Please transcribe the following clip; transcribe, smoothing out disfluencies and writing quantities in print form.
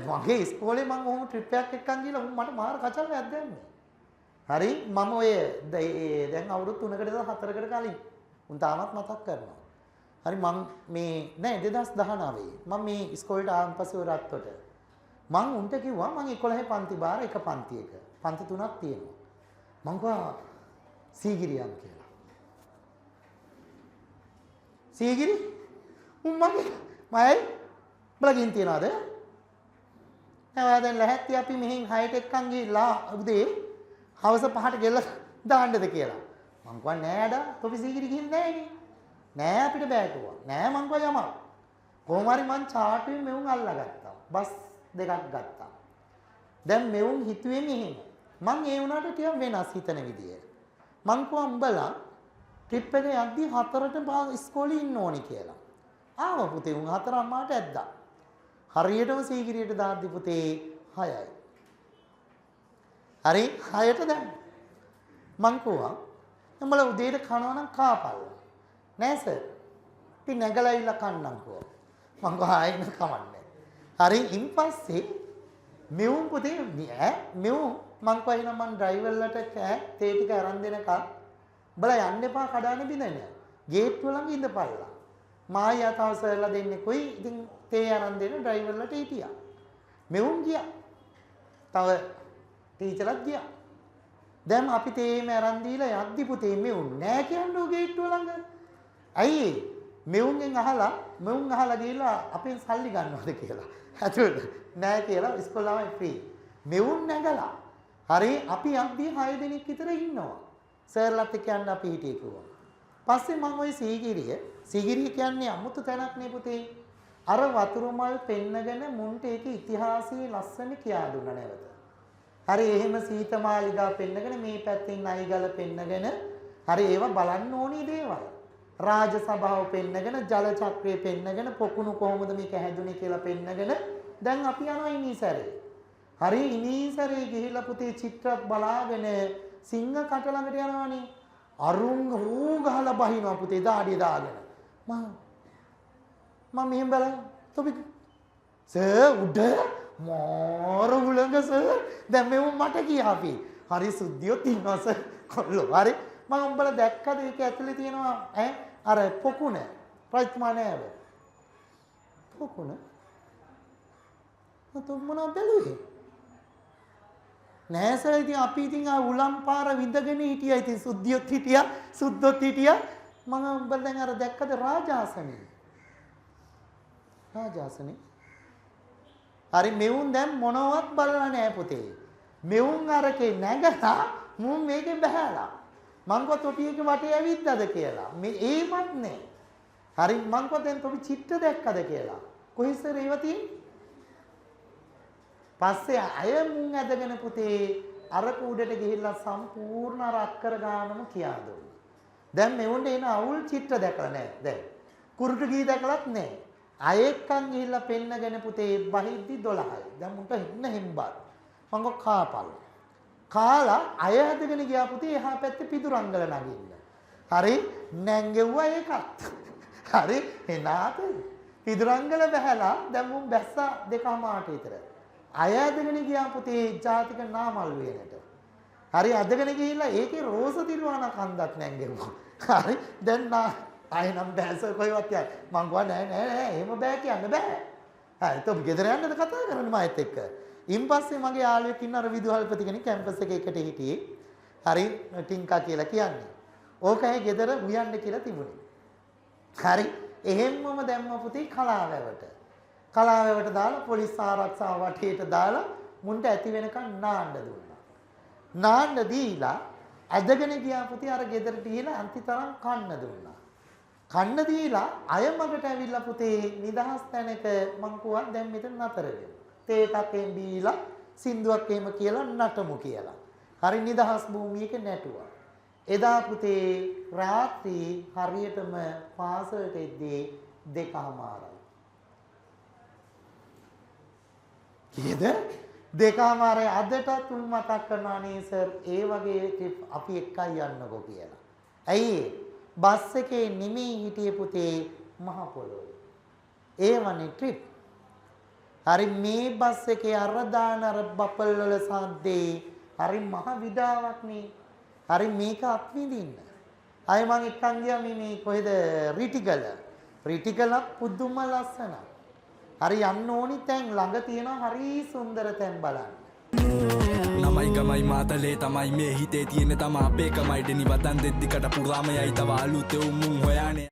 මගේ ඉස්කෝලේ මම ඔහොම ට්‍රිප් එකක් එක්කන් ගිහලා මට මාර කචල්ලයක් දැම්මේ. හරි මම ඔය දැන් අවුරුදු 3කට 4කට කලින් උන් තාමත් මතක් කරනවා. හරි මම මේ නෑ 2019 මම මේ ඉස්කෝලේට ආවන් පස්සේ රත්තොට මම උන්ට කිව්වා මම 11 පන්ති බාර එක පන්තියක පන්ති 3ක් තියෙනවා. මං කිව්වා සීගිරියන් කියලා. සීගිරි උන් මයි බලගින් තියනවාද? දැන් ලැහැත්ති අපි මෙහෙන් 6ට එක්කන් ගිහලා උදේ හවස 5ට ගෙල්ල දාන්නද කියලා. මං කිව්වා නෑඩා තොපි සීගිරි ගිහින් නෑනේ. නෑ අපිට බෑ කිව්වා. නෑ මං කිව්වා යමල්. කොහොම හරි මං චාටුවෙන් මෙවුන් අල්ලගත්තා. බස් දෙකක් ගත්තා. දැන් මෙවුන් හිතුවේ මෙහෙම. මං ඒ වුණාට ටිකක් වෙනස් හිතන විදිය. මං කිව්වා උඹලා ට්‍රිප් එකේ යද්දී 4ට ඉස්කෝලේ ඉන්න ඕනි කියලා. ආව පුතේ උන් 4 අම්මාට ඇද්දා. හරියටම සීගිරියට දාද්දි පුතේ 6යි. හරි 6ට දැම්ම. මං කිව්වා උඹලා උදේට කනවා නම් කාපල්ලා. නෑ සර්. ඉතින් නැගලා ඉල්ල කන්නම් කිව්වා. මං කිව්වා ආයෙත් කමන්නේ. හරි ඉන් පස්සේ මෙවුන් පුතේ මෙවුන් මං කිව්වා එහෙනම් මං ඩ්‍රයිවර්ලට තේ ටික අරන් දෙනකම් බලලා යන්න එපා කඩානේ බින්දෙන්න. ගේට්ටුව ළඟ ඉඳපල්ලා. මායි යතාව සර්ලා දෙන්නේ කොයි ඉතින් තේ අරන් දෙන ඩ්‍රයිවර්ලට හිටියා. මෙවුන් ගියා. තව ටීචර්ලත් ගියා. දැන් අපි තේම අරන් දීලා යද්දි පුතේ මෙවුන් නෑ කියන්නේ ගේට්ටුව ළඟ. ඇයි මෙවුන්ගෙන් අහලා ගිහලා අපෙන් සල්ලි ගන්නවද කියලා. ඇතුළට නෑ කියලා ඉස්කෝලාවේ ෆ්‍රී. මෙවුන් නැගලා. හරි අපි යද්දී 6 දෙනෙක් විතර ඉන්නවා. සර්ලත් එක්ක යන්න අපි හිටියේ කිව්වා. පස්සේ මම ওই සීගිරිය කියන්නේ අමුතු තැනක් නේ පුතේ. අර වතුර මල් පෙන්නගෙන මුන්ට ඒකේ ඉතිහාසයේ ලස්සන කියා දුන්නා නැවත. හරි එහෙම සීතමාලිගා පෙන්නගෙන මේ පැත්තෙන් නයිගල පෙන්නගෙන හරි ඒවා බලන්න ඕනි දේවල්. රාජ සභාව පෙන්නගෙන ජල චක්‍රය පෙන්නගෙන පොකුණු කොහොමද මේක හැදුනේ කියලා පෙන්නගෙන දැන් අපි යනවා ඉනීසරේ. හරි ඉනීසරේ ගිහිල්ලා පුතේ චිත්‍රත් බලාගෙන සිංහ කට ළඟට යනවානේ. අරුන් හූ ගහලා බහිනවා පුතේ දාඩිය දාගෙන. මම මෙහෙම බලන්න. තොපි සර් උඩ මාර උලංග සර් දැන් මෙව මට කියාපි. හරි සුද්ධියෝ තියනවා සර්. කොල්ලෝ හරි මම උඹලා දැක්කද ඒක ඇතුලේ තියෙනවා අර පොකුණ ප්‍රතිමා නෑව. පොකුණ මම මොනවද බැලුවේ? නෑ සර් ඉතින් අපි ඉතින් ආ උලම් පාර විඳගෙන හිටියා ඉතින් සුද්ධියොත් හිටියා සුද්ධොත් හිටියා මම උඹලා දැන් අර දැක්කද රාජාසනේ? රාජාසනේ හරි මෙවුන් දැන් මොනවත් බලලා නෑ පුතේ. මෙවුන් අරකේ නැගලා මුන් මේකේ බහැලා. මං කො තොටියක වටේ ඇවිද්දාද කියලා. මේ ඒවත් නෑ. හරි මං කො දැන් තොපි චිත්‍ර දැක්කද කියලා. කොහෙද සර් ඒව තියෙන්නේ? පස්සේ අය මුන් ඇදගෙන පුතේ අර කුඩට ගිහිල්ලා සම්පූර්ණ අර අක්කර ගානම කියා දුන්නා. දැන් මෙවුන්ට එන අවුල් චිත්‍ර දැකලා නෑ. දැන් කුරුටු ගී දැකලත් නෑ. අයෙක්කන් ගිහිල්ලා පෙන්නගෙන පුතේ බහිද්දි 12යි. දැන් මුන්ට හින්න හෙම්බා. මං කො කාපල්. කාලා අය හැදගෙන ගියා පුතේ එහා පැත්තේ පිදුරංගල නගින්න. හරි නැංගෙව්වා ඒකත්. හරි එනාත පිදුරංගල බහැලා දැන් මුන් බැස්සා 2:00 විතර. අය හැදගෙන ගියා පුතේ ජාතික නාමල් වේනට. හරි අදගෙන ගිහිල්ලා ඒකේ රෝස තිරුවාන කන්දක් නැංගෙව්වා. හරි දැන් ආයෙ නම් බෑස කොයිවත් යන්න. මං ගුවා නෑ එහෙම බෑ කියන්න බෑ. හරි තෝ ගෙදර යන්නද කතා කරන්නේ මාත් එක්ක. ඉන් පස්සේ මගේ යාළුවෙක් ඉන්න අර විදුහල්පති කෙනෙක් කැම්පස් එකේ එකට හිටියේ. හරි ටින්කා කියලා කියන්නේ. ඕකයි ගෙදර උයන්න කියලා තිබුණේ. හරි එහෙම්මම දැම්ම පුතේ කලාවැවට. කලාවැවට දාලා පොලිස් ආරක්ෂාව වටේට දාලා මුන්ට ඇති වෙනකන් නාන්න දුන්නා. නාන්න දීලා ඇදගෙන ගියා පුතේ අර ගෙදරට ගිහලා අන්තිතරම් කන්න දුන්නා. කන්න දීලා අය මගට ඇවිල්ලා පුතේ නිදහස් තැනක මං කිව්වා දැන් මෙතන නතර වෙමු. තේටක් එම් බීලා සින්දුවක් එහෙම කියලා නටමු කියලා. හරි නිදහස් භූමියක නැටුවා. එදා පුතේ රාත්‍රී හරියටම පාසලට එද්දී 2:00. කීයද? 2:00 අදටත් උන් මතක් කරනවා නේ සර් ඒ වගේ ට්‍රිප් අපි එක්කයි යන්නකෝ කියලා. ඇයි බස් එකේ නිමී හිටියේ පුතේ මහ පොළොවේ. ඒ වනේ ට්‍රිප්. හරි මේ බස් එකේ අර දාන අර බපල් වල සාද්දේ හරි මහ විඩාවක් නේ. හරි මේක අත්විඳින්න. අය මං එක්කන් ගියා මේ කොහෙද රිටිකල. රිටිකල පුදුම ලස්සන. හරි යන්න ඕනි තැන් ළඟ තියෙන හරි සුන්දර තැන් බලන්න. නමයි ගමයි මාතලේ තමයි මේ හිතේ තියෙන තම අපේ කමයි දෙනි වතන් දෙද්දිකට පුරාම යයි තව අලුත් උමුන් හොයානේ